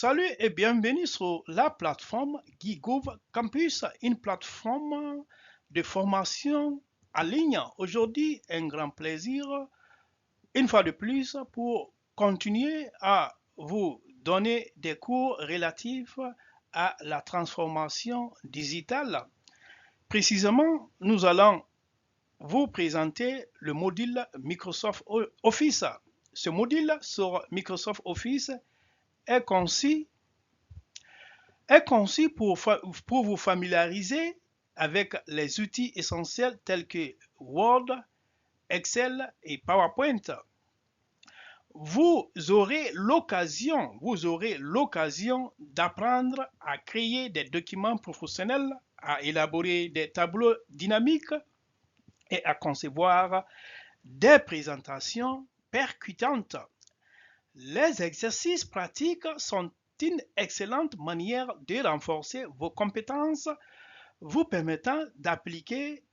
Salut et bienvenue sur la plateforme Gigouv Campus, une plateforme de formation en ligne. Aujourd'hui, un grand plaisir, une fois de plus, pour continuer à vous donner des cours relatifs à la transformation digitale. Précisément, nous allons vous présenter le module Microsoft Office. Ce module sur Microsoft Office est conçu pour vous familiariser avec les outils essentiels tels que Word, Excel et PowerPoint. Vous aurez l'occasion d'apprendre à créer des documents professionnels, à élaborer des tableaux dynamiques et à concevoir des présentations percutantes. Les exercices pratiques sont une excellente manière de renforcer vos compétences, vous permettant d'appliquer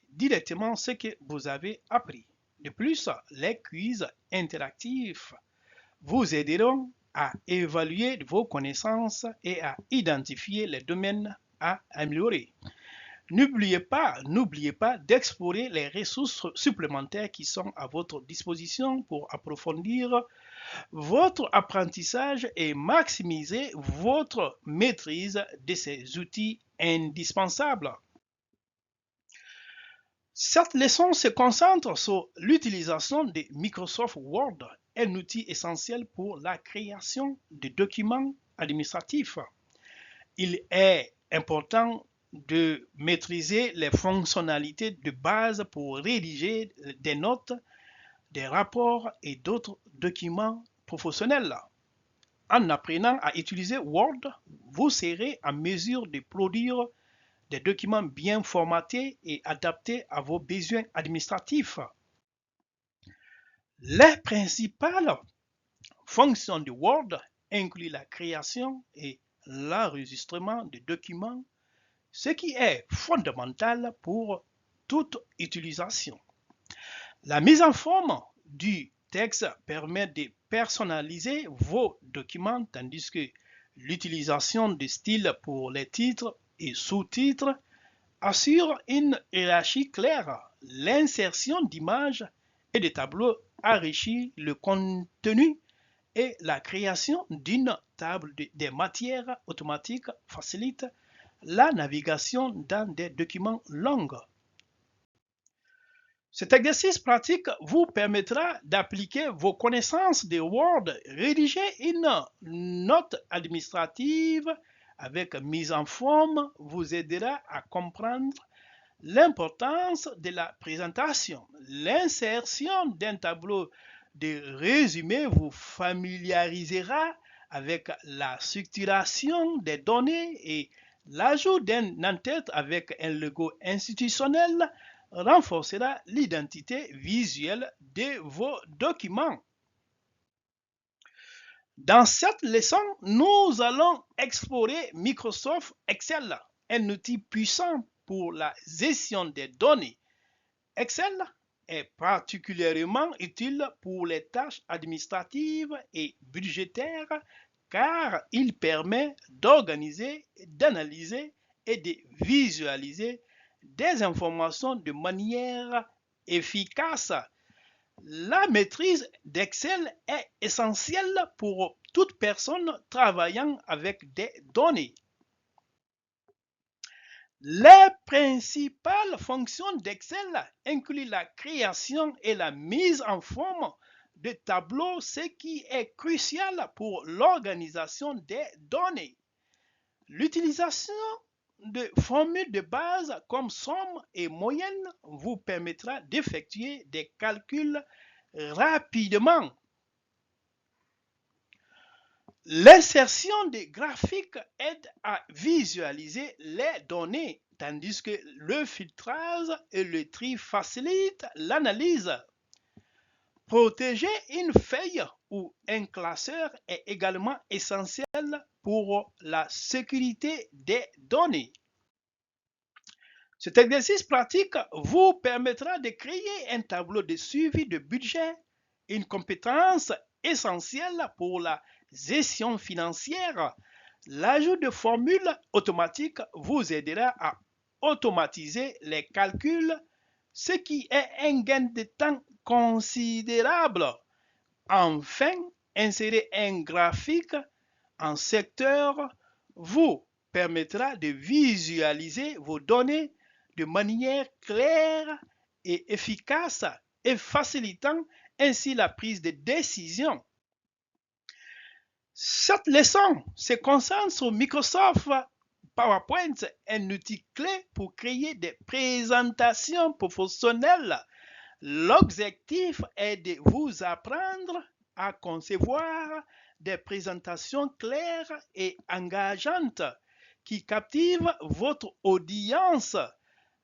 directement ce que vous avez appris. De plus, les quiz interactifs vous aideront à évaluer vos connaissances et à identifier les domaines à améliorer. N'oubliez pas d'explorer les ressources supplémentaires qui sont à votre disposition pour approfondir votre apprentissage et maximiser votre maîtrise de ces outils indispensables. Cette leçon se concentre sur l'utilisation de Microsoft Word, un outil essentiel pour la création de documents administratifs. Il est important de maîtriser les fonctionnalités de base pour rédiger des notes, des rapports et d'autres documents professionnels. En apprenant à utiliser Word, vous serez en mesure de produire des documents bien formatés et adaptés à vos besoins administratifs. Les principales fonctions de Word incluent la création et l'enregistrement de documents, ce qui est fondamental pour toute utilisation. La mise en forme du texte permet de personnaliser vos documents, tandis que l'utilisation de styles pour les titres et sous-titres assure une hiérarchie claire. L'insertion d'images et de tableaux enrichit le contenu et la création d'une table des matières automatiques facilite la navigation dans des documents longs. Cet exercice pratique vous permettra d'appliquer vos connaissances de Word, rédiger une note administrative avec mise en forme vous aidera à comprendre l'importance de la présentation. L'insertion d'un tableau de résumé vous familiarisera avec la structuration des données et l'ajout d'un en-tête avec un logo institutionnel renforcera l'identité visuelle de vos documents. Dans cette leçon, nous allons explorer Microsoft Excel, un outil puissant pour la gestion des données. Excel est particulièrement utile pour les tâches administratives et budgétaires car il permet d'organiser, d'analyser et de visualiser des informations de manière efficace. La maîtrise d'Excel est essentielle pour toute personne travaillant avec des données. Les principales fonctions d'Excel incluent la création et la mise en forme de tableaux, ce qui est crucial pour l'organisation des données. L'utilisation de formules de base comme somme et moyenne vous permettra d'effectuer des calculs rapidement. L'insertion des graphiques aide à visualiser les données, tandis que le filtrage et le tri facilitent l'analyse. Protéger une feuille ou un classeur est également essentiel pour la sécurité des données. Cet exercice pratique vous permettra de créer un tableau de suivi de budget, une compétence essentielle pour la gestion financière. L'ajout de formules automatiques vous aidera à automatiser les calculs, ce qui est un gain de temps considérable. Enfin, insérer un graphique en secteur vous permettra de visualiser vos données de manière claire et efficace et facilitant ainsi la prise de décision. Cette leçon se concentre sur Microsoft PowerPoint, un outil clé pour créer des présentations professionnelles. L'objectif est de vous apprendre à concevoir des présentations claires et engageantes qui captivent votre audience.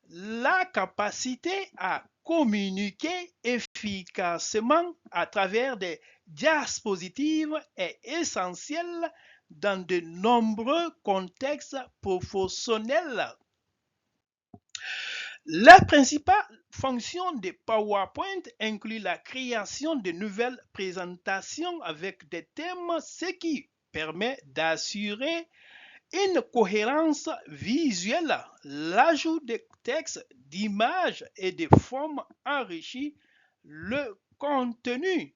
La capacité à communiquer efficacement à travers des diapositives est essentielle dans de nombreux contextes professionnels. La principale fonction de PowerPoint inclut la création de nouvelles présentations avec des thèmes, ce qui permet d'assurer une cohérence visuelle. L'ajout de textes, d'images et de formes enrichit le contenu.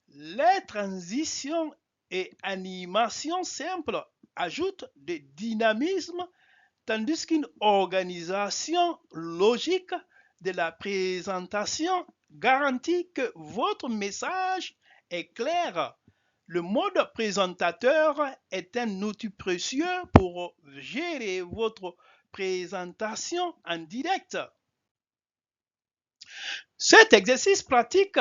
Les transitions et animations simples ajoutent du dynamisme, tandis qu'une organisation logique de la présentation garantit que votre message est clair. Le mode présentateur est un outil précieux pour gérer votre présentation en direct. Cet exercice pratique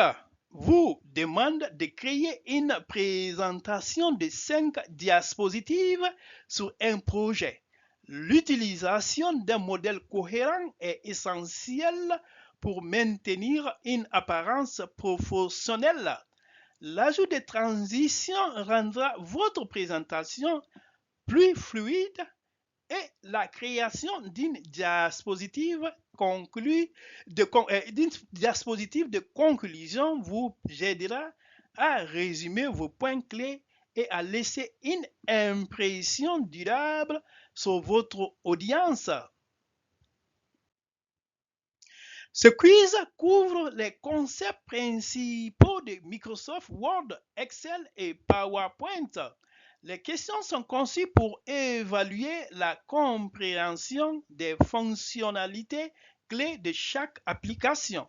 vous demande de créer une présentation de 5 diapositives sur un projet. L'utilisation d'un modèle cohérent est essentielle pour maintenir une apparence professionnelle. L'ajout de transitions rendra votre présentation plus fluide et la création d'une diapositive de conclusion vous aidera à résumer vos points clés et à laisser une impression durable sur votre audience. Ce quiz couvre les concepts principaux de Microsoft Word, Excel et PowerPoint. Les questions sont conçues pour évaluer la compréhension des fonctionnalités clés de chaque application.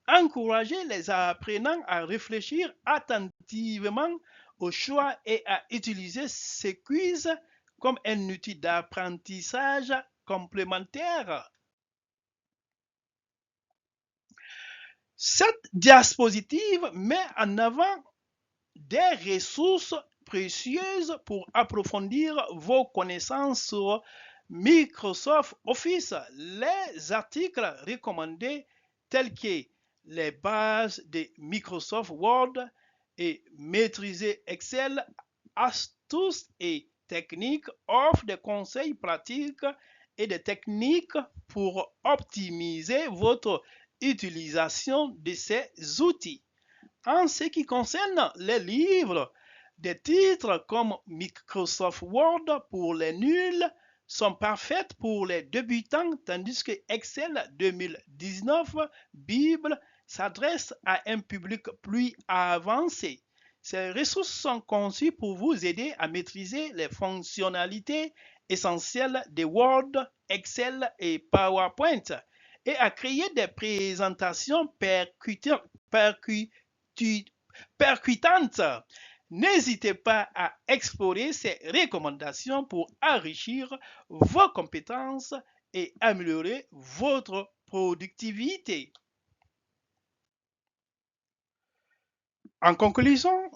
Encouragez les apprenants à réfléchir attentivement au choix et à utiliser ce quiz comme un outil d'apprentissage complémentaire. Cette diapositive met en avant des ressources précieuses pour approfondir vos connaissances sur Microsoft Office. Les articles recommandés tels que les bases de Microsoft Word et maîtriser Excel, astuces et techniques offrent des conseils pratiques et des techniques pour optimiser votre utilisation de ces outils. En ce qui concerne les livres, des titres comme Microsoft Word pour les nuls sont parfaites pour les débutants, tandis que Excel 2019 Bible s'adresse à un public plus avancé. Ces ressources sont conçues pour vous aider à maîtriser les fonctionnalités essentielles de Word, Excel et PowerPoint et à créer des présentations percutantes. N'hésitez pas à explorer ces recommandations pour enrichir vos compétences et améliorer votre productivité. En conclusion,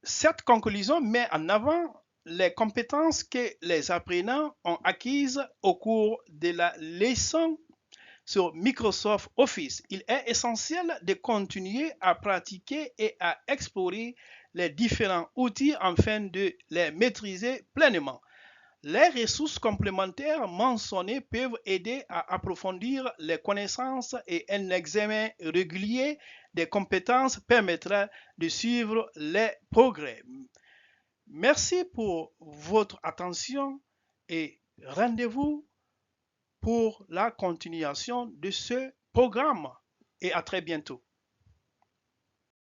cette conclusion met en avant les compétences que les apprenants ont acquises au cours de la leçon sur Microsoft Office. Il est essentiel de continuer à pratiquer et à explorer les différents outils afin de les maîtriser pleinement. Les ressources complémentaires mentionnées peuvent aider à approfondir les connaissances et un examen régulier des compétences permettra de suivre les progrès. Merci pour votre attention et rendez-vous pour la continuation de ce programme. Et à très bientôt.